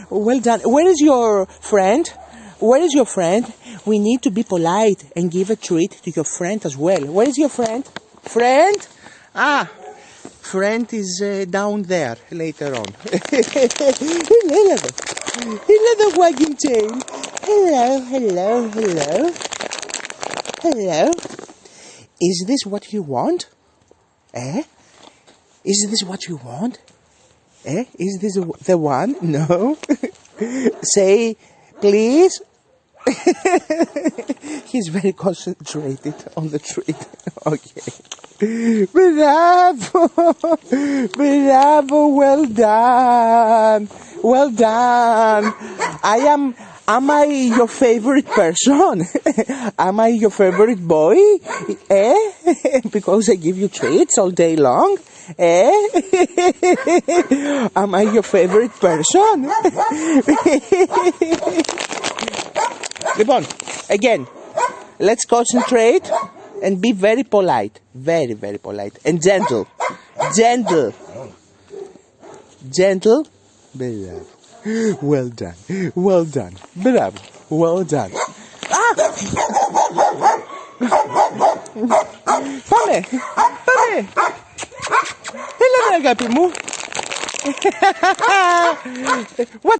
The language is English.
Well done. Where is your friend? Where is your friend? We need to be polite and give a treat to your friend as well. Where is your friend? Friend? Friend is down there later on. Another wagging tail. Hello. Is this what you want? Is this what you want? Is this the one? No. Say, please. He's very concentrated on the treat. Okay. Bravo! Bravo! Well done! Well done! Am I your favorite person? Am I your favorite boy? Because I give you treats all day long? Am I your favorite person? Λοιπόν, again, let's concentrate and be very polite. Very, very polite. And gentle. Gentle. Bravo. Well done. Well done. Bravo. Well done. Πάμε. Έλα, αγάπη μου. What?